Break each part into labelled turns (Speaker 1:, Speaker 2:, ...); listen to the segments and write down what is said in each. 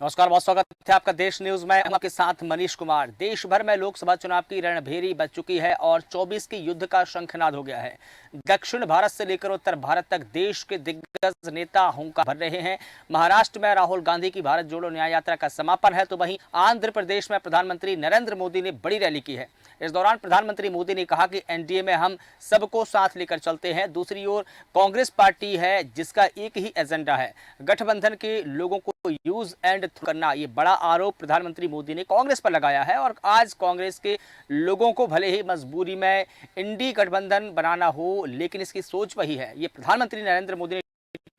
Speaker 1: नमस्कार, बहुत स्वागत है आपका देश न्यूज में। आपके साथ मनीष कुमार। देश भर में लोकसभा चुनाव की रणभेरी बज चुकी है और 24 की युद्ध का शंखनाद हो गया है। दक्षिण भारत से लेकर उत्तर भारत तक देश के दिग्गज नेता हुंकार भर रहे हैं। महाराष्ट्र में राहुल गांधी की भारत जोड़ो न्याय यात्रा का समापन है, तो वहीं आंध्र प्रदेश में प्रधानमंत्री नरेंद्र मोदी ने बड़ी रैली की है। इस दौरान प्रधानमंत्री मोदी ने कहा कि एनडीए में हम सबको साथ लेकर चलते हैं। दूसरी ओर कांग्रेस पार्टी है जिसका एक ही एजेंडा है, गठबंधन के लोगों को यूज एंड करना। ये बड़ा आरोप प्रधानमंत्री मोदी ने कांग्रेस पर लगाया है और आज कांग्रेस के लोगों को भले ही मजबूरी में इंडी गठबंधन बनाना हो, लेकिन इसकी सोच वही है। ये प्रधानमंत्री नरेंद्र मोदी ने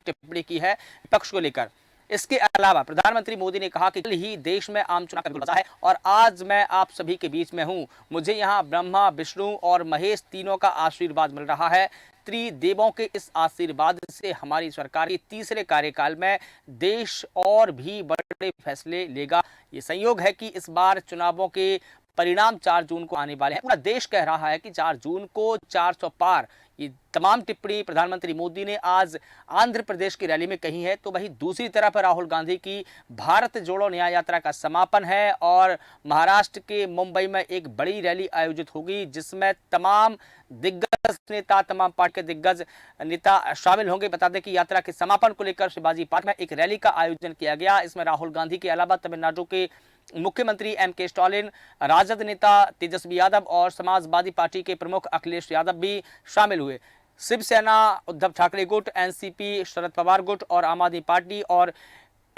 Speaker 1: टिप्पणी की है विपक्ष को लेकर। इसके अलावा प्रधानमंत्री मोदी ने कहा कि कल ही देश में आम चुनाव का बचा है और आज मैं आप सभी के बीच में हूं। मुझे यहां ब्रह्मा, विष्णु और महेश तीनों का आशीर्वाद मिल रहा है। त्रिदेवों के इस आशीर्वाद से हमारी सरकार के तीसरे कार्यकाल में देश और भी बड़े फैसले लेगा। ये संयोग है कि इस बार चुनावों के परिणाम 4 जून को आने वाले हैं। पूरा देश कह रहा है कि 4 जून को 400 पार। ये तमाम टिप्पणी प्रधानमंत्री मोदी ने आज आंध्र प्रदेश की रैली में कही है। तो वहीं दूसरी तरफ राहुल गांधी की भारत जोड़ो न्याय यात्रा का समापन है और महाराष्ट्र के मुंबई में एक बड़ी रैली आयोजित होगी, जिसमें तमाम दिग्गज नेता, तमाम पार्टी के दिग्गज नेता शामिल होंगे। बता दें कि यात्रा के समापन को लेकर शिवाजी पार्क में एक रैली का आयोजन किया गया। इसमें राहुल गांधी के अलावा तमिलनाडु के मुख्यमंत्री एम.के. स्टालिन, राजद नेता तेजस्वी यादव और समाजवादी पार्टी के प्रमुख अखिलेश यादव भी शामिल हुए। शिवसेना, उद्धव ठाकरे गुट, एनसीपी, शरद पवार गुट और आम आदमी पार्टी और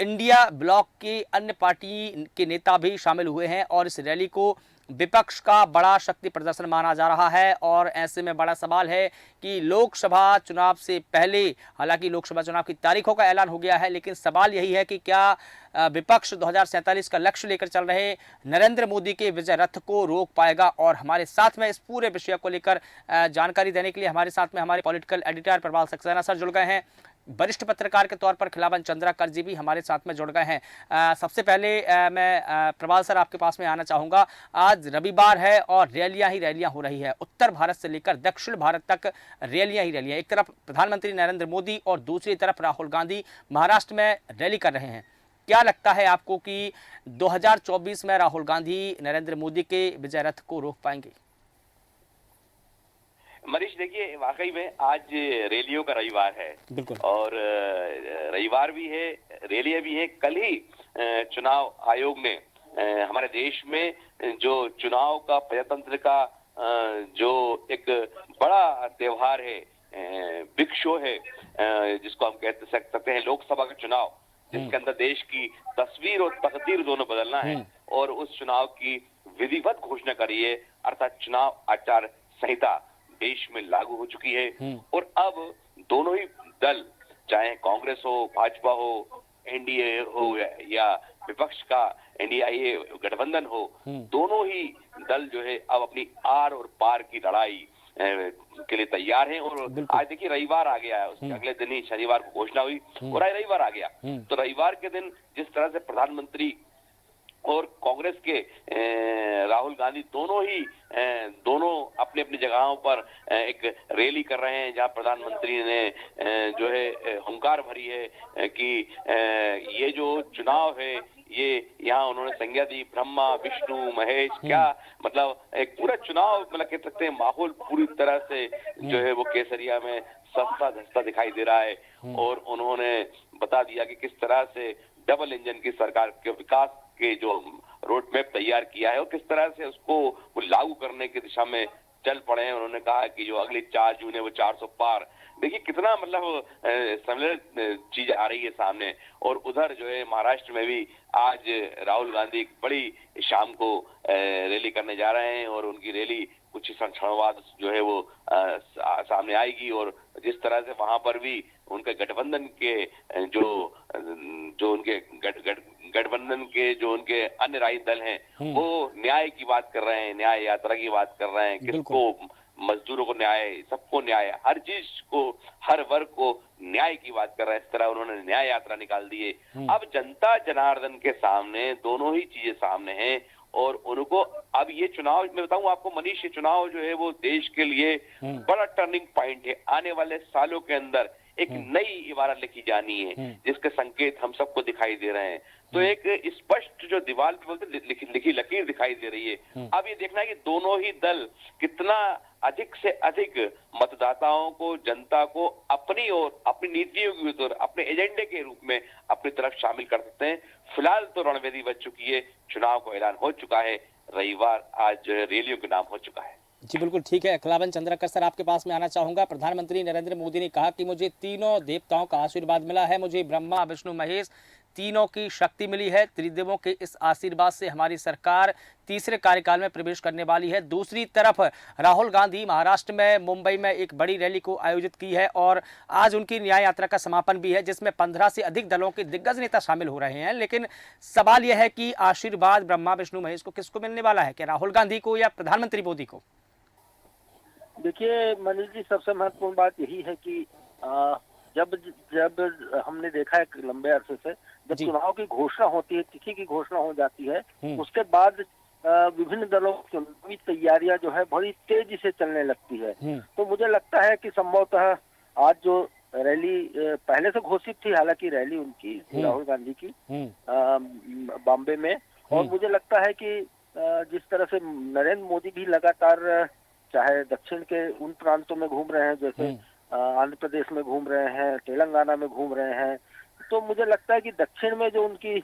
Speaker 1: इंडिया ब्लॉक के अन्य पार्टी के नेता भी शामिल हुए हैं और इस रैली को विपक्ष का बड़ा शक्ति प्रदर्शन माना जा रहा है। और ऐसे में बड़ा सवाल है कि लोकसभा चुनाव से पहले, हालांकि लोकसभा चुनाव की तारीखों का ऐलान हो गया है, लेकिन सवाल यही है कि क्या विपक्ष 2047 का लक्ष्य लेकर चल रहे नरेंद्र मोदी के विजय रथ को रोक पाएगा। और हमारे साथ में इस पूरे विषय को लेकर जानकारी देने के लिए हमारे साथ में हमारे पॉलिटिकल एडिटर प्रवाल सक्सेना सर जुड़ गए हैं। वरिष्ठ पत्रकार के तौर पर खिलावन चंद्राकर जी भी हमारे साथ में जुड़ गए हैं। सबसे पहले मैं प्रवाल सर आपके पास में आना चाहूँगा। आज रविवार है और रैलियां ही रैलियां हो रही है। उत्तर भारत से लेकर दक्षिण भारत तक रैलियां ही रैलियां। एक तरफ प्रधानमंत्री नरेंद्र मोदी और दूसरी तरफ राहुल गांधी महाराष्ट्र में रैली कर रहे हैं। क्या लगता है आपको कि 2024 में राहुल गांधी नरेंद्र मोदी के विजय रथ को रोक पाएंगे?
Speaker 2: मनीष, देखिए, वाकई में आज रैलियों का रविवार है।
Speaker 1: बिल्कुल।
Speaker 2: और रविवार भी है, रैलियां भी है। कल ही चुनाव आयोग ने हमारे देश में जो चुनाव का प्रजातंत्र का जो एक बड़ा त्योहार है, बिग शो है, जिसको हम कहते सकते हैं लोकसभा का चुनाव, जिसके अंदर देश की तस्वीर और तकदीर दोनों बदलना है, और उस चुनाव की विधिवत घोषणा करी है, अर्थात चुनाव आचार संहिता देश में लागू हो चुकी है। और अब दोनों ही दल, चाहे कांग्रेस हो, भाजपा हो, एनडीए हो या विपक्ष का एनडीए गठबंधन हो, दोनों ही दल जो है अब अपनी आर और पार की लड़ाई के लिए तैयार हैं। और आज देखिए रविवार आ गया है, उसके अगले दिन ही शनिवार को घोषणा हुई और आज रविवार आ गया। तो रविवार के दिन जिस तरह से प्रधानमंत्री और कांग्रेस के राहुल गांधी दोनों अपनी अपनी जगहों पर एक रैली कर रहे हैं, जहां प्रधानमंत्री ने जो है हुंकार भरी है कि ये जो चुनाव है, ये यहाँ उन्होंने संज्ञा दी ब्रह्मा, विष्णु, महेश, क्या मतलब एक पूरा चुनाव, मतलब कह सकते हैं माहौल पूरी तरह से जो है वो केसरिया में सस्ता धसता दिखाई दे रहा है। और उन्होंने बता दिया कि किस तरह से डबल इंजन की सरकार के विकास के जो रोड मैप तैयार किया है और किस तरह से उसको वो लागू करने की दिशा में चल पड़े हैं। उन्होंने कहा कि जो अगली 4 जून है वो 400 पार। देखिए कितना मतलब सिमिलर चीज आ रही है सामने। और उधर जो है महाराष्ट्र में भी आज राहुल गांधी एक बड़ी शाम को रैली करने जा रहे हैं और उनकी रैली कुछ क्षणों बाद जो है वो सामने आएगी। और जिस तरह से वहां पर भी उनके गठबंधन के जो उनके गठबंधन के जो उनके अन्य राजनीतिक दल हैं, वो न्याय की बात कर रहे हैं, न्याय यात्रा की बात कर रहे हैं। किसको, मजदूरों को न्याय, सबको न्याय, हर चीज को, हर वर्ग को न्याय की बात कर रहे हैं। इस तरह उन्होंने न्याय यात्रा निकाल दी है। अब जनता जनार्दन के सामने दोनों ही चीजें सामने हैं और उनको अब ये चुनाव, मैं बताऊं आपको मनीष, ये चुनाव जो है वो देश के लिए बड़ा टर्निंग पॉइंट है। आने वाले सालों के अंदर एक नई इबारत लिखी जानी है, जिसके संकेत हम सबको दिखाई दे रहे हैं। तो एक स्पष्ट जो दीवार पे बोलते लिखी लकीर दिखाई दे रही है। अब ये देखना है कि दोनों ही दल कितना अधिक से अधिक मतदाताओं को, जनता को अपनी ओर, अपनी नीतियों की ओर, अपने एजेंडे के रूप में अपनी तरफ शामिल कर सकते हैं। फिलहाल तो रणभेदी बच चुकी है, चुनाव का ऐलान हो चुका है, रविवार आज रैलियों के नाम हो चुका है।
Speaker 1: जी बिल्कुल ठीक है। कलावन चंद्रकर सर, आपके पास में आना चाहूंगा। प्रधानमंत्री नरेंद्र मोदी ने कहा कि मुझे तीनों देवताओं का आशीर्वाद मिला है, मुझे ब्रह्मा विष्णु महेश तीनों की शक्ति मिली है। त्रिदेवों के इस आशीर्वाद से हमारी सरकार तीसरे कार्यकाल में प्रवेश करने वाली है। दूसरी तरफ राहुल गांधी महाराष्ट्र में, मुंबई में एक बड़ी रैली को आयोजित की है और आज उनकी न्याय यात्रा का समापन भी है, जिसमें 15 से अधिक दलों के दिग्गज नेता शामिल हो रहे हैं। लेकिन सवाल यह है कि आशीर्वाद ब्रह्मा विष्णु महेश को किसको मिलने वाला है, क्या राहुल गांधी को या प्रधानमंत्री मोदी को?
Speaker 3: देखिए मनीष जी, सबसे महत्वपूर्ण बात यही है कि जब जब हमने देखा है लंबे अरसे से, जब चुनाव की घोषणा होती है, तिथि की घोषणा हो जाती है, उसके बाद विभिन्न दलों की चुनावी तैयारियां जो है बड़ी तेजी से चलने लगती है। तो मुझे लगता है कि संभवतः आज जो रैली पहले से घोषित थी, हालांकि रैली उनकी राहुल गांधी की बॉम्बे में, और मुझे लगता है कि जिस तरह से नरेंद्र मोदी भी लगातार चाहे दक्षिण के उन प्रांतों में घूम रहे हैं, जैसे आंध्र प्रदेश में घूम रहे हैं, तेलंगाना में घूम रहे हैं, तो मुझे लगता है कि दक्षिण में जो उनकी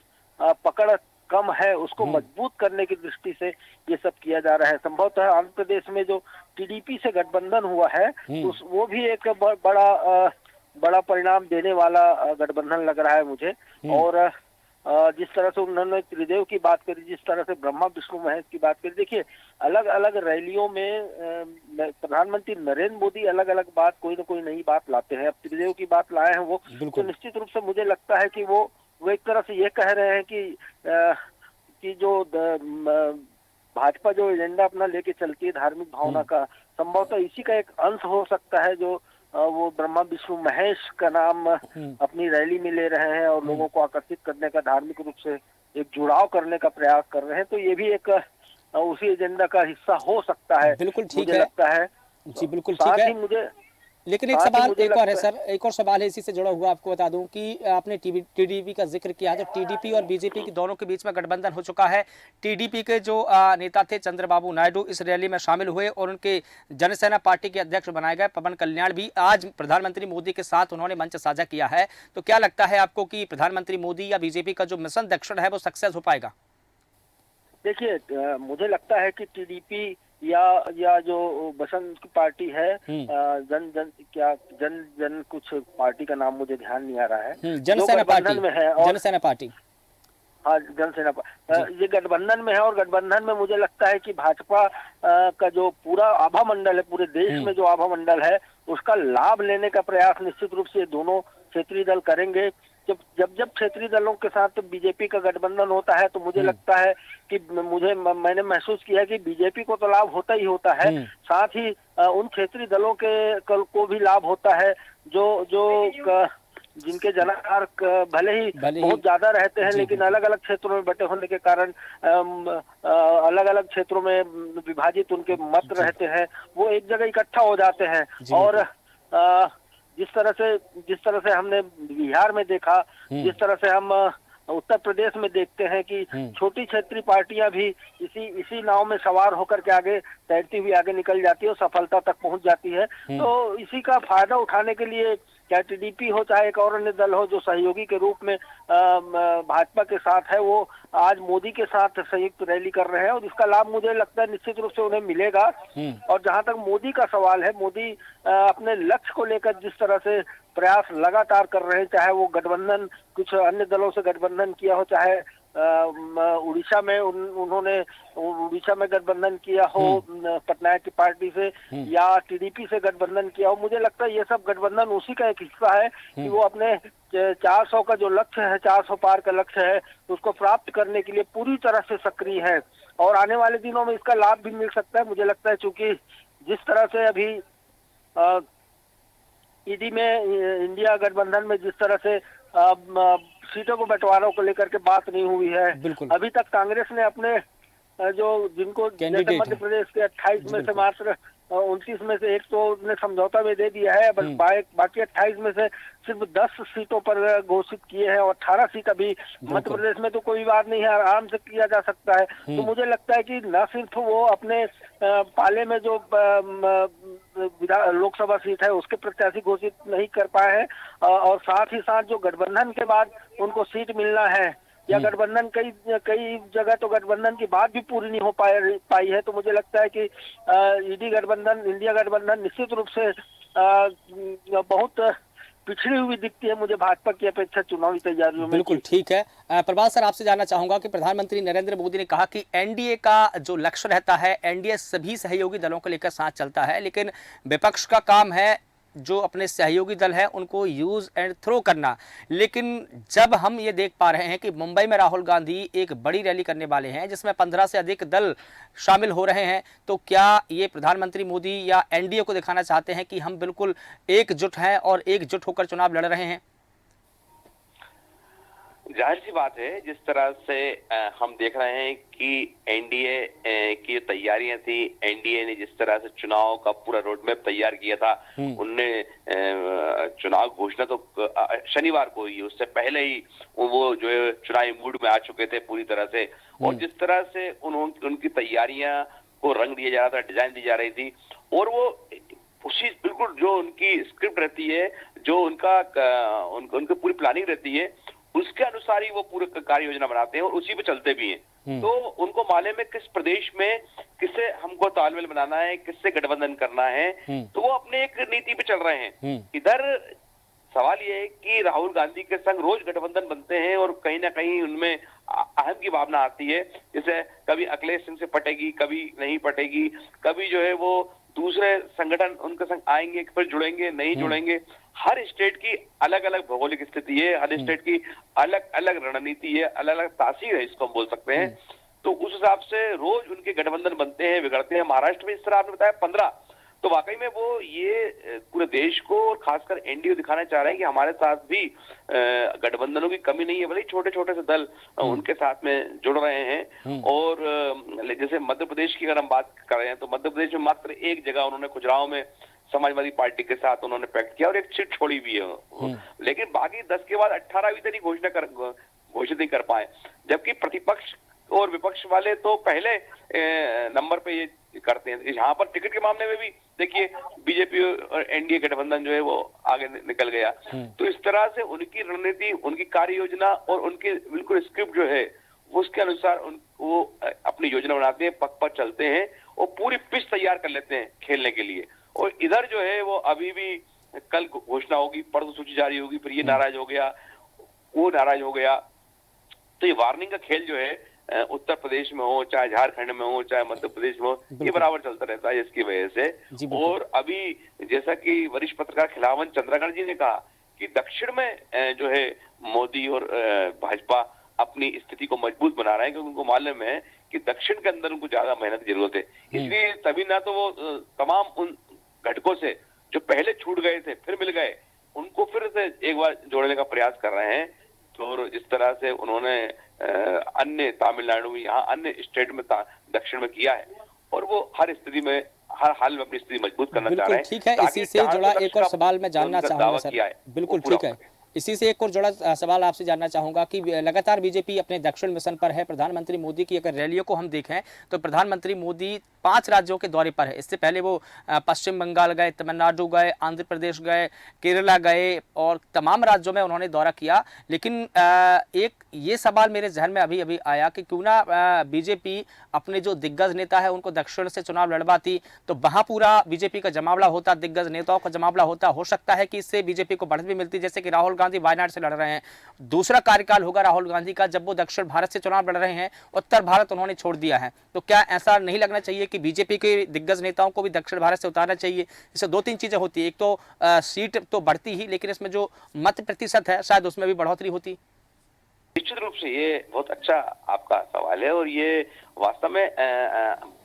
Speaker 3: पकड़ कम है उसको मजबूत करने की दृष्टि से ये सब किया जा रहा है। संभवतः आंध्र प्रदेश में जो टीडीपी से गठबंधन हुआ है, वो भी एक बड़ा परिणाम देने वाला गठबंधन लग रहा है मुझे। और जिस तरह से उन्होंने त्रिदेव की बात करी, जिस तरह से ब्रह्मा विष्णु महेश की बात करी, देखिए अलग अलग रैलियों में प्रधानमंत्री नरेंद्र मोदी अलग अलग बात, कोई ना कोई नई बात लाते हैं। अब त्रिदेव की बात लाए हैं वो, तो निश्चित रूप से मुझे लगता है कि वो एक तरह से ये कह रहे हैं कि जो भाजपा जो एजेंडा अपना लेके चलती है धार्मिक भावना का, संभवतः इसी का एक अंश हो सकता है जो वो ब्रह्मा विष्णु महेश का नाम अपनी रैली में ले रहे हैं और लोगों को आकर्षित करने का, धार्मिक रूप से एक जुड़ाव करने का प्रयास कर रहे हैं। तो ये भी एक उसी एजेंडा का हिस्सा हो सकता है,
Speaker 1: बिल्कुल ठीक
Speaker 3: मुझे
Speaker 1: है।
Speaker 3: लगता है।
Speaker 1: जी बिल्कुल ठीक है।
Speaker 3: मुझे
Speaker 1: लेकिन एक सवाल एक और है सर, एक और सवाल है इसी से जुड़ा हुआ। आपको बता दूं कि आपने टीडीपी का जिक्र किया, तो टीडीपी और बीजेपी की दोनों के बीच में गठबंधन हो चुका है। टीडीपी के जो नेता थे चंद्रबाबू नायडू इस रैली में शामिल हुए और उनके जनसेना पार्टी के अध्यक्ष बनाए गए पवन कल्याण भी आज प्रधानमंत्री मोदी के साथ उन्होंने मंच साझा किया है। तो क्या लगता है आपको कि प्रधानमंत्री मोदी या बीजेपी का जो मिशन दक्षिण है वो सक्सेस हो पाएगा?
Speaker 3: देखिए मुझे लगता है कि टीडीपी या जो बसंत की पार्टी है, जन कुछ पार्टी का नाम मुझे ध्यान नहीं आ रहा है,
Speaker 1: जनसेना पार्टी
Speaker 3: में है, और
Speaker 1: जनसेना पार्टी,
Speaker 3: हाँ जनसेना ये गठबंधन में है। और गठबंधन में मुझे लगता है कि भाजपा का जो पूरा आभा मंडल है, पूरे देश में जो आभा मंडल है, उसका लाभ लेने का प्रयास निश्चित रूप से दोनों क्षेत्रीय दल करेंगे। जब क्षेत्रीय दलों के साथ बीजेपी का गठबंधन होता है, तो मुझे लगता है कि मैंने महसूस किया कि बीजेपी को तो लाभ होता ही होता है, साथ ही उन क्षेत्रीय दलों को भी लाभ होता है जो जिनके जनाधार भले ही बहुत ज्यादा रहते हैं, लेकिन अलग अलग क्षेत्रों में बटे होने के कारण अलग अलग क्षेत्रों में विभाजित उनके मत रहते हैं, वो एक जगह इकट्ठा हो जाते हैं। और जिस तरह से हमने बिहार में देखा, जिस तरह से हम उत्तर प्रदेश में देखते हैं कि छोटी क्षेत्रीय पार्टियां भी इसी नाव में सवार होकर के आगे तैरती हुई आगे निकल जाती है और सफलता तक पहुंच जाती है। तो इसी का फायदा उठाने के लिए चाहे टीडीपी हो, चाहे एक और अन्य दल हो जो सहयोगी के रूप में भाजपा के साथ है, वो आज मोदी के साथ संयुक्त रैली कर रहे हैं और इसका लाभ मुझे लगता है निश्चित रूप से उन्हें मिलेगा। और जहां तक मोदी का सवाल है, मोदी अपने लक्ष्य को लेकर जिस तरह से प्रयास लगातार कर रहे हैं, चाहे वो गठबंधन कुछ अन्य दलों से गठबंधन किया हो, चाहे उड़ीसा में उन्होंने उड़ीसा में गठबंधन किया हो पटनायक की पार्टी से, या टीडीपी से गठबंधन किया हो, मुझे लगता है ये सब गठबंधन उसी का एक हिस्सा है कि वो अपने 400 का जो लक्ष्य है, 400 पार का लक्ष्य है, उसको प्राप्त करने के लिए पूरी तरह से सक्रिय है। और आने वाले दिनों में इसका लाभ भी मिल सकता है, मुझे लगता है, चूंकि जिस तरह से अभी ईडी में, इंडिया गठबंधन में जिस तरह से सीटों को बंटवारों को लेकर के बात नहीं हुई है, अभी तक कांग्रेस ने अपने जिनको मध्य प्रदेश के 28 में से मात्र 29 में से एक तो उन्होंने समझौता में दे दिया है, बस बाकी 28 में से सिर्फ 10 सीटों पर घोषित किए हैं और 18 सीट अभी मध्य प्रदेश में तो कोई विवाद नहीं है, आराम से किया जा सकता है। तो मुझे लगता है कि न सिर्फ वो अपने पाले में जो लोकसभा सीट है उसके प्रत्याशी घोषित नहीं कर पाए हैं, और साथ ही साथ जो गठबंधन के बाद उनको सीट मिलना है या गठबंधन कई जगह तो गठबंधन की बात भी पूरी नहीं हो पाई है। तो मुझे लगता है कि इंडिया गठबंधन निश्चित रूप से बहुत पिछड़ी हुई दिखती है मुझे भाजपा की अपेक्षा चुनावी तैयारियों में।
Speaker 1: बिल्कुल ठीक है। प्रभात सर, आपसे जानना चाहूंगा कि प्रधानमंत्री नरेंद्र मोदी ने कहा कि एनडीए का जो लक्ष्य रहता है, एनडीए सभी सहयोगी दलों को लेकर साथ चलता है, लेकिन विपक्ष का काम है जो अपने सहयोगी दल है उनको यूज एंड थ्रो करना। लेकिन जब हम ये देख पा रहे हैं कि मुंबई में राहुल गांधी एक बड़ी रैली करने वाले हैं जिसमें 15 से अधिक दल शामिल हो रहे हैं, तो क्या ये प्रधानमंत्री मोदी या एनडीए को दिखाना चाहते हैं कि हम बिल्कुल एकजुट हैं और एकजुट होकर चुनाव लड़ रहे हैं?
Speaker 2: जाहिर सी बात है, जिस तरह से हम देख रहे हैं कि एनडीए की जो तैयारियां थी, एनडीए ने जिस तरह से चुनाव का पूरा रोड मैप तैयार किया था, उनने चुनाव घोषणा तो शनिवार को ही, उससे पहले ही वो जो है चुनावी मूड में आ चुके थे पूरी तरह से। और जिस तरह से उनकी तैयारियां को रंग दिया जा रहा था, डिजाइन दी जा रही थी, और वो उसी बिल्कुल जो उनकी स्क्रिप्ट रहती है, जो उनकी पूरी प्लानिंग रहती है, उसके अनुसार ही वो पूरे कार्य योजना बनाते हैं और उसी पे चलते भी हैं। तो उनको मालूम है किस प्रदेश में किससे हमको तालमेल बनाना है, किससे गठबंधन करना है, तो वो अपने एक नीति पे चल रहे हैं। इधर सवाल ये है कि राहुल गांधी के संग रोज गठबंधन बनते हैं और कहीं ना कहीं उनमें अहम की भावना आती है, जैसे कभी अखिलेश सिंह से पटेगी, कभी नहीं पटेगी, कभी जो है वो दूसरे संगठन उनके संग आएंगे, फिर जुड़ेंगे, नहीं जुड़ेंगे। हर स्टेट की अलग अलग भौगोलिक स्थिति है, हर स्टेट की अलग अलग रणनीति है, अलग अलग तासीर है, इसको हम बोल सकते हैं। तो उस हिसाब से रोज उनके गठबंधन बनते हैं, बिगड़ते हैं। महाराष्ट्र में इस तरह आपने बताया 15, तो वाकई में वो ये पूरे देश को और खासकर एनडीए दिखाना चाह रहे हैं कि हमारे साथ भी गठबंधनों की कमी नहीं है, भले छोटे छोटे से दल उनके साथ में जुड़ रहे हैं। और जैसे मध्य प्रदेश की अगर हम बात कर रहे हैं, तो मध्य प्रदेश में मात्र एक जगह उन्होंने खुजराहो में समाजवादी पार्टी के साथ उन्होंने पैक्ट किया और एक सीट छोड़ी भी है, लेकिन बाकी 10 के बाद 18 अभी तक घोषित नहीं कर पाए। जबकि प्रतिपक्ष और विपक्ष वाले तो पहले नंबर पे ये करते हैं। यहाँ पर टिकट के मामले में भी देखिए बीजेपी और एनडीए गठबंधन जो है वो आगे निकल गया। तो इस तरह से उनकी रणनीति, उनकी कार्य योजना और उनकी बिल्कुल स्क्रिप्ट जो है उसके अनुसार वो अपनी योजना बनाते हैं, पक पर चलते हैं और पूरी पिच तैयार कर लेते हैं खेलने के लिए। और इधर जो है वो अभी भी कल घोषणा होगी, परसों सूची जारी होगी, फिर ये नाराज हो गया, वो नाराज हो गया। तो ये वार्निंग का खेल जो है उत्तर प्रदेश में हो, चाहे झारखंड में हो, चाहे मध्य प्रदेश में हो, ये बराबर चलता रहता है इसकी वजह से। और अभी जैसा कि वरिष्ठ पत्रकार खिलावन चंद्राकर जी ने कहा कि दक्षिण में जो है मोदी और भाजपा अपनी स्थिति को मजबूत बना रहे हैं, क्योंकि उनको मालूम है कि दक्षिण के अंदर उनको ज्यादा मेहनत की जरूरत है। इसलिए तभी ना तो वो तमाम उन घटकों से जो पहले छूट गए थे फिर मिल गए, उनको फिर से एक बार जोड़ने का प्रयास कर रहे हैं। तो जिस तरह से उन्होंने अन्य तमिलनाडु में, यहाँ अन्य स्टेट में दक्षिण में किया है, और वो हर स्थिति में, हर हाल में अपनी स्थिति मजबूत करना चाह रहे हैं।
Speaker 1: ठीक है, इसी से जुड़ा एक और सवाल मैं जानना चाहूंगा सर। बिल्कुल ठीक है, इसी से एक और जुड़ा सवाल आपसे जानना चाहूंगा कि लगातार बीजेपी अपने दक्षिण मिशन पर है। प्रधानमंत्री मोदी की अगर रैलियों को हम देखें तो प्रधानमंत्री मोदी 5 राज्यों के दौरे पर है। इससे पहले वो पश्चिम बंगाल गए, तमिलनाडु गए, आंध्र प्रदेश गए, केरला गए और तमाम राज्यों में उन्होंने दौरा किया। लेकिन एक ये सवाल मेरे जहन में अभी अभी आया कि क्यों ना बीजेपी अपने जो दिग्गज नेता है उनको दक्षिण से चुनाव लड़वाती, तो वहां पूरा बीजेपी का जमावड़ा होता, दिग्गज नेताओं का जमावड़ा होता। हो सकता है कि इससे बीजेपी को बढ़त भी मिलती, जैसे कि राहुल गांधी वायनाड से लड़ रहे हैं, दूसरा कार्यकाल होगा राहुल गांधी का जब वो दक्षिण भारत से चुनाव लड़ रहे हैं, उत्तर भारत उन्होंने छोड़ दिया है। तो क्या ऐसा नहीं लगना चाहिए कि बीजेपी के दिग्गज नेताओं को भी दक्षिण भारत से उतारना चाहिए? इससे 2-3 चीजें होती है, एक तो सीट तो बढ़ती ही, लेकिन इसमें जो मत प्रतिशत है शायद उसमें भी बढ़ोतरी होती।
Speaker 2: निश्चित रूप से ये बहुत अच्छा आपका सवाल है, और ये वास्तव में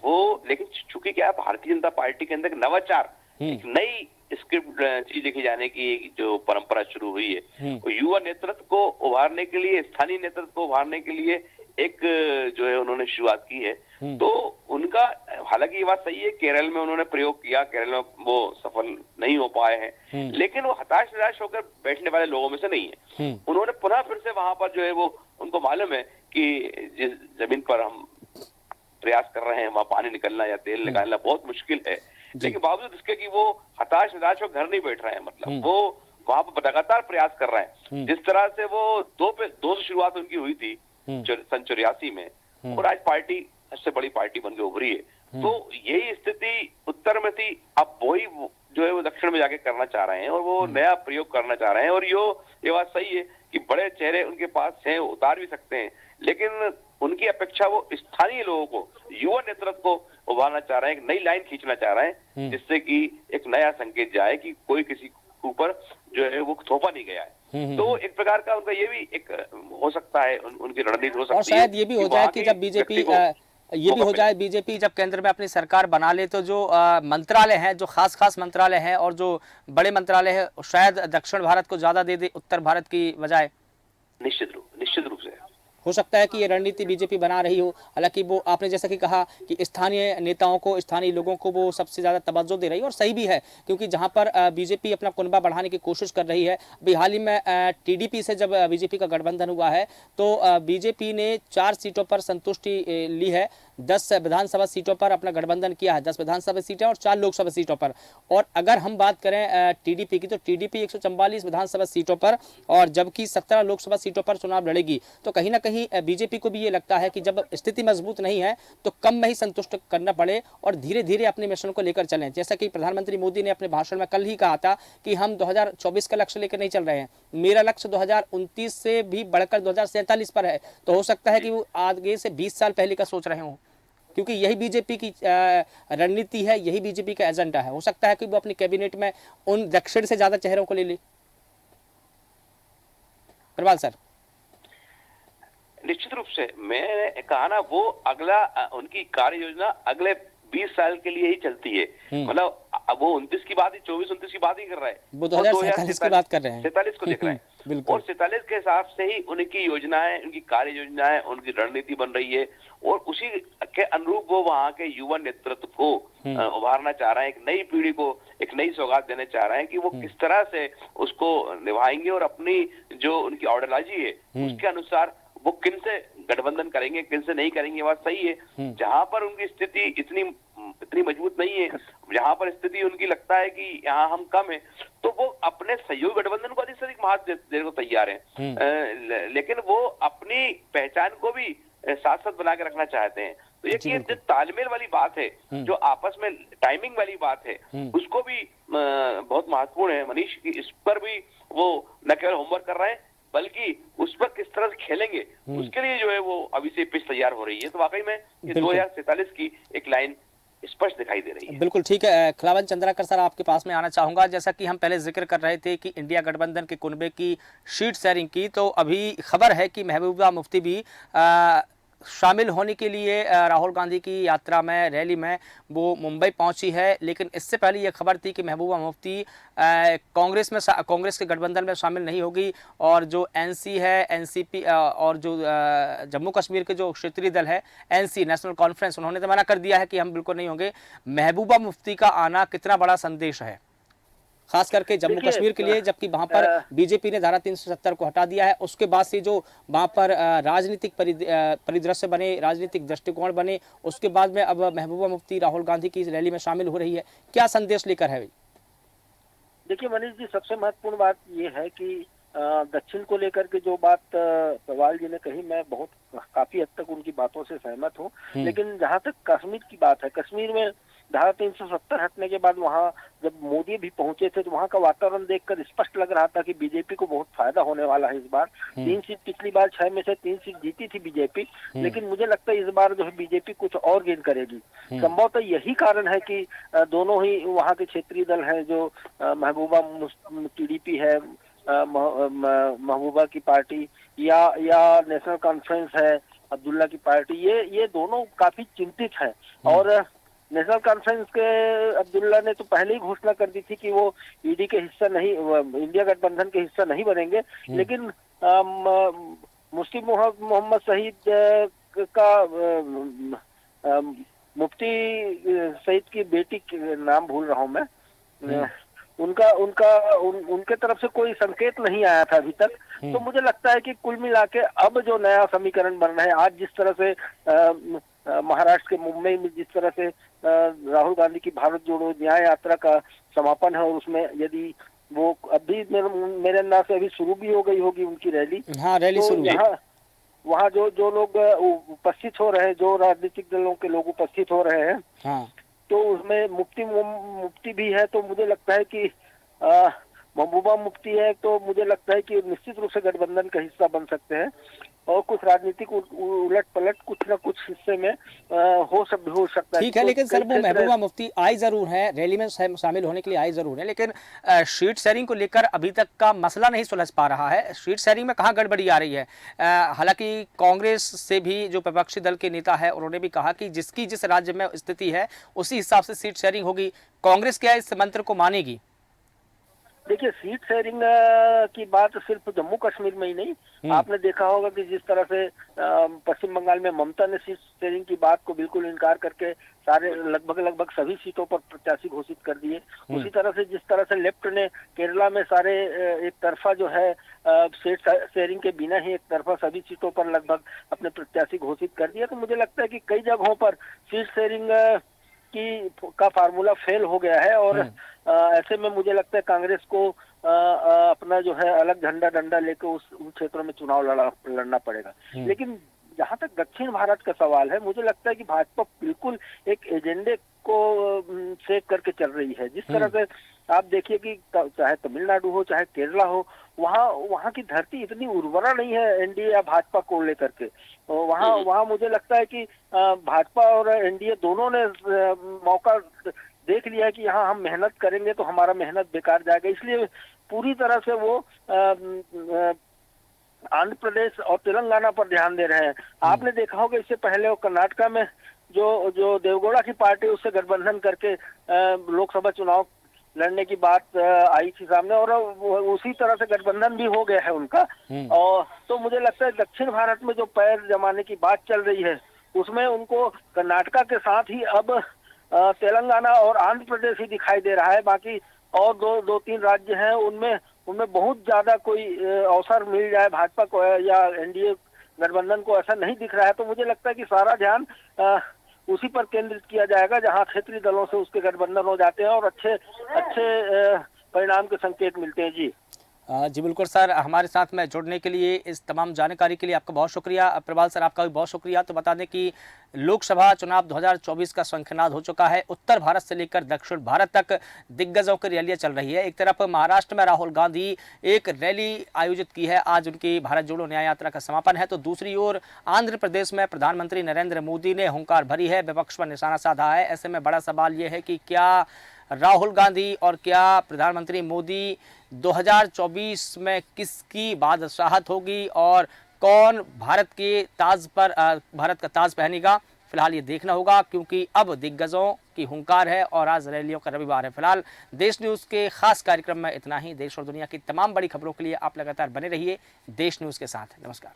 Speaker 2: वो, लेकिन चूंकि क्या है, भारतीय जनता पार्टी के अंदर नवाचार, एक नई स्क्रिप्ट चीज लिखे जाने की जो परंपरा शुरू हुई है, वो युवा नेतृत्व को उभारने के लिए, स्थानीय नेतृत्व को उभारने के लिए एक जो है उन्होंने शुरुआत की है। तो उनका, हालांकि ये बात सही है, केरल में उन्होंने प्रयोग किया, केरल में वो सफल नहीं हो पाए हैं, लेकिन वो हताश निराश होकर बैठने वाले लोगों में से नहीं है। उन्होंने पुनः फिर से वहां पर जो है वो, उनको मालूम है कि जिस जमीन पर हम प्रयास कर रहे हैं वहां पानी निकलना या तेल निकालना बहुत मुश्किल है, लेकिन बावजूद इसके कि वो हताश निराश हो घर नहीं बैठ रहे हैं, मतलब वो वहां पर लगातार प्रयास कर रहे हैं। जिस तरह से वो दो से शुरुआत उनकी हुई थी सन 84 में, और आज पार्टी सबसे बड़ी पार्टी बनकर उभरी है। तो यही स्थिति उत्तर में थी, अब वही जो है वो दक्षिण में जाके करना चाह रहे हैं और वो नया प्रयोग करना चाह रहे हैं। और ये बात सही है कि बड़े चेहरे उनके पास हैं, उतार भी सकते हैं, लेकिन उनकी अपेक्षा वो स्थानीय लोगों को, युवा नेतृत्व को उभारना चाह रहे हैं, एक नई लाइन खींचना चाह रहे हैं, जिससे कि एक नया संकेत जाए कि कोई किसी के ऊपर जो है वो थोपा नहीं गया है। तो एक प्रकार का उनका ये भी एक हो सकता है, उनकी रणनीति हो सकती है।
Speaker 1: और शायद ये भी हो जाए कि जब बीजेपी ये भी हो जाए, बीजेपी जब केंद्र में अपनी सरकार बना ले तो जो मंत्रालय हैं, जो खास मंत्रालय हैं और जो बड़े मंत्रालय हैं, शायद दक्षिण भारत को ज्यादा दे दे उत्तर भारत की बजाय।
Speaker 2: निश्चित रूप से
Speaker 1: हो सकता है कि ये रणनीति बीजेपी बना रही हो। हालांकि वो आपने जैसा कि कहा कि स्थानीय नेताओं को, स्थानीय लोगों को वो सबसे ज़्यादा तवज्जो दे रही है, और सही भी है, क्योंकि जहां पर बीजेपी अपना कुनबा बढ़ाने की कोशिश कर रही है। अभी हाल ही में टीडीपी से जब बीजेपी का गठबंधन हुआ है तो बीजेपी ने 4 सीटों पर संतुष्टि ली है, 10 विधानसभा सीटों पर अपना गठबंधन किया है, 10 विधानसभा सीटें और 4 लोकसभा सीटों पर। और अगर हम बात करें टीडीपी की, तो टीडीपी 144 विधानसभा सीटों पर और जबकि 17 लोकसभा सीटों पर चुनाव लड़ेगी। तो कहीं ना कहीं बीजेपी को भी ये लगता है कि जब स्थिति मजबूत नहीं है तो कम में ही संतुष्ट करना पड़े और धीरे धीरे अपने मिशन को लेकर चलें। जैसा कि प्रधानमंत्री मोदी ने अपने भाषण में कल ही कहा था कि हम 2024 का लक्ष्य लेकर नहीं चल रहे हैं, मेरा लक्ष्य 2029 से भी बढ़कर 2047 पर है। तो हो सकता है कि वो आगे से 20 साल पहले का सोच रहे हों, क्योंकि यही बीजेपी की रणनीति है, यही बीजेपी का एजेंडा है। हो सकता है कि वो अपनी कैबिनेट में उन दक्षिण से ज्यादा चेहरों को ले ले। प्रवाल सर।
Speaker 2: निश्चित रूप से मैं कहा ना, वो अगला उनकी कार्य योजना अगले 20 साल के लिए ही चलती है। मतलब वो 29 की बात ही, 24-29 की बात ही कर रहे हैं,
Speaker 1: वो 2047 की बात कर रहे हैं,
Speaker 2: 47 को देख रहे हैं। और 47 के हिसाब से ही उनकी योजनाएं, उनकी कार्य योजनाएं, उनकी रणनीति बन रही है, और उसी के अनुरूप वो वहां के युवा नेतृत्व को उभारना चाह रहे हैं, एक नई पीढ़ी को एक नई सौगात देने चाह रहे हैं कि वो किस तरह से उसको निभाएंगे और अपनी जो उनकी आइडियोलॉजी है उसके अनुसार वो किन से गठबंधन करेंगे, किन से नहीं करेंगे। ये बात सही है। जहां पर उनकी स्थिति इतनी मजबूत नहीं है, जहां पर स्थिति उनकी लगता है कि यहाँ हम कम है, तो वो अपने सहयोगी गठबंधन को अधिक से अधिक महत्व देने को तैयार है, लेकिन वो अपनी पहचान को भी साथ साथ बना के रखना चाहते हैं। तो ये जो तालमेल वाली बात है, जो आपस में टाइमिंग वाली बात है, उसको भी बहुत महत्वपूर्ण है मनीष, की इस पर भी वो न केवल होमवर्क कर रहे हैं बल्कि उस पर किस तरह से खेलेंगे उसके लिए जो है वो अभी से पिच तैयार हो रही है। तो वाकई में ये 2047 की एक लाइन स्पष्ट दिखाई दे रही है।
Speaker 1: बिल्कुल ठीक है। खिलावन चंद्राकर सर, आपके पास में आना चाहूंगा। जैसा कि हम पहले जिक्र कर रहे थे कि इंडिया गठबंधन के कुनबे की शीट शेयरिंग की, तो अभी खबर है कि महबूबा मुफ्ती भी शामिल होने के लिए राहुल गांधी की यात्रा में, रैली में वो मुंबई पहुंची है। लेकिन इससे पहले ये खबर थी कि महबूबा मुफ्ती कांग्रेस के गठबंधन में शामिल नहीं होगी, और जो एनसी है, एनसीपी और जो जम्मू कश्मीर के जो क्षेत्रीय दल है एनसी, नेशनल कॉन्फ्रेंस, उन्होंने तो मना कर दिया है कि हम बिल्कुल नहीं होंगे। महबूबा मुफ्ती का आना कितना बड़ा संदेश है खास करके जम्मू कश्मीर के लिए, जबकि वहां पर बीजेपी ने धारा 370 को हटा दिया है। उसके बाद से जो वहां पर राजनीतिक परिदृश्य बने, राजनीतिक दृष्टिकोण बने, उसके बाद में अब महबूबा मुफ्ती राहुल गांधी की रैली में शामिल हो रही है। क्या संदेश लेकर है?
Speaker 3: देखिए मनीष जी, सबसे महत्वपूर्ण बात ये है कि दक्षिण को लेकर के जो बात प्रवाल जी ने कही, मैं काफी हद तक उनकी बातों से सहमत हूँ। लेकिन जहाँ तक कश्मीर की बात है, कश्मीर में धारा 370 हटने के बाद वहाँ जब मोदी भी पहुंचे थे तो वहाँ का वातावरण देखकर स्पष्ट लग रहा था कि बीजेपी को बहुत फायदा होने वाला है इस बार। 3 सीट, पिछली बार 6 में से 3 सीट जीती थी बीजेपी, लेकिन मुझे लगता है इस बार जो है बीजेपी कुछ और गेन करेगी। संभवतः यही कारण है कि दोनों ही वहाँ के क्षेत्रीय दल हैं, जो महबूबा टीडीपी है, महबूबा की पार्टी, या नेशनल कॉन्फ्रेंस है, अब्दुल्ला की पार्टी, ये दोनों काफी चिंतित है। और नेशनल कॉन्फ्रेंस के अब्दुल्ला ने तो पहले ही घोषणा कर दी थी कि वो ईडी के हिस्सा नहीं, इंडिया गठबंधन के हिस्सा नहीं बनेंगे। लेकिन मुस्लिम मोहम्मद शहीद का मुफ्ती सईद की बेटी के नाम भूल रहा हूँ मैं, उनके तरफ से कोई संकेत नहीं आया था अभी तक। तो मुझे लगता है कि कुल मिला के अब जो नया समीकरण बन रहा है, आज जिस तरह से महाराष्ट्र के मुंबई में जिस तरह से राहुल गांधी की भारत जोड़ो न्याय यात्रा का समापन है, और उसमें यदि वो अभी मेरे अंदाज से अभी शुरू भी हो गई होगी उनकी रैली।
Speaker 1: हाँ, रैली
Speaker 3: तो
Speaker 1: शुरू
Speaker 3: यहाँ वहाँ जो लोग उपस्थित हो रहे हैं, जो राजनीतिक दलों के लोग उपस्थित हो रहे हैं,
Speaker 1: हाँ,
Speaker 3: तो उसमें मुफ्ती भी है। तो मुझे लगता है कि महबूबा मुफ्ती है, तो मुझे लगता है कि निश्चित रूप से गठबंधन का हिस्सा बन सकते हैं, और कुछ राजनीतिक उलट पलट कुछ न कुछ हिस्से में हो सकता है।
Speaker 1: ठीक है। लेकिन सर, वो महबूबा मुफ्ती आई जरूर है, रैली में शामिल होने के लिए आई जरूर है, लेकिन सीट शेयरिंग को लेकर अभी तक का मसला नहीं सुलझ पा रहा है। सीट शेयरिंग में कहाँ गड़बड़ी आ रही है? हालांकि कांग्रेस से भी जो विपक्षी दल के नेता है, उन्होंने भी कहा कि जिसकी जिस राज्य में स्थिति है उसी हिसाब से सीट शेयरिंग होगी। कांग्रेस क्या इस मंत्र को मानेगी?
Speaker 3: देखिए, सीट शेयरिंग की बात सिर्फ जम्मू कश्मीर में ही नहीं, आपने देखा होगा कि जिस तरह से पश्चिम बंगाल में ममता ने सीट शेयरिंग की बात को बिल्कुल इनकार करके सारे लगभग सभी सीटों पर प्रत्याशी घोषित कर दिए। उसी तरह से जिस तरह से लेफ्ट ने केरला में सारे एक तरफा जो है सीट शेयरिंग के बिना ही एक तरफा सभी सीटों पर लगभग अपने प्रत्याशी घोषित कर दिया। तो मुझे लगता है कि कई जगहों पर सीट शेयरिंग का फार्मूला फेल हो गया है, और ऐसे में मुझे लगता है कांग्रेस को अपना जो है अलग झंडा डंडा लेकर उन क्षेत्रों में चुनाव लड़ना पड़ेगा। लेकिन जहां तक दक्षिण भारत का सवाल है, मुझे लगता है कि भाजपा बिल्कुल एक एजेंडे को सेट करके चल रही है। जिस तरह से आप देखिए कि चाहे तमिलनाडु हो चाहे केरला हो, वहाँ की धरती इतनी उर्वरा नहीं है एनडीए या भाजपा को लेकर के। वहाँ मुझे लगता है कि भाजपा और एनडीए दोनों ने मौका देख लिया कि यहाँ हम मेहनत करेंगे तो हमारा मेहनत बेकार जाएगा, इसलिए पूरी तरह से वो आंध्र प्रदेश और तेलंगाना पर ध्यान दे रहे हैं। आपने देखा होगा इससे पहले वो कर्नाटका में जो देवगौड़ा की पार्टी, उससे गठबंधन करके लोकसभा चुनाव लड़ने की बात आई थी सामने, और उसी तरह से गठबंधन भी हो गया है उनका। और तो मुझे लगता है दक्षिण भारत में जो पैर जमाने की बात चल रही है, उसमें उनको कर्नाटका के साथ ही अब तेलंगाना और आंध्र प्रदेश ही दिखाई दे रहा है। बाकी और दो तीन राज्य हैं, उनमें बहुत ज्यादा कोई अवसर मिल जाए भाजपा को या एनडीए गठबंधन को, ऐसा नहीं दिख रहा है। तो मुझे लगता है कि सारा ध्यान उसी पर केंद्रित किया जाएगा जहां क्षेत्रीय दलों से उसके गठबंधन हो जाते हैं और अच्छे परिणाम के संकेत मिलते हैं।
Speaker 1: जी बिल्कुल सर, हमारे साथ में जुड़ने के लिए, इस तमाम जानकारी के लिए आपका बहुत शुक्रिया। प्रभाल सर, आपका भी बहुत शुक्रिया। तो बता दें कि लोकसभा चुनाव 2024 का शंखनाद हो चुका है। उत्तर भारत से लेकर दक्षिण भारत तक दिग्गजों की रैलियां चल रही है। एक तरफ महाराष्ट्र में राहुल गांधी एक रैली आयोजित की है, आज उनकी भारत जोड़ो न्याय यात्रा का समापन है। तो दूसरी ओर आंध्र प्रदेश में प्रधानमंत्री नरेंद्र मोदी ने हुंकार भरी है, विपक्ष पर निशाना साधा है। ऐसे में बड़ा सवाल ये है कि क्या राहुल गांधी और क्या प्रधानमंत्री मोदी 2024 में किसकी बादशाहत होगी और कौन भारत का ताज पहनेगा? फिलहाल ये देखना होगा, क्योंकि अब दिग्गजों की हुंकार है और आज रैलियों का रविवार है। फिलहाल देश न्यूज़ के खास कार्यक्रम में इतना ही। देश और दुनिया की तमाम बड़ी खबरों के लिए आप लगातार बने रहिए देश न्यूज़ के साथ। नमस्कार।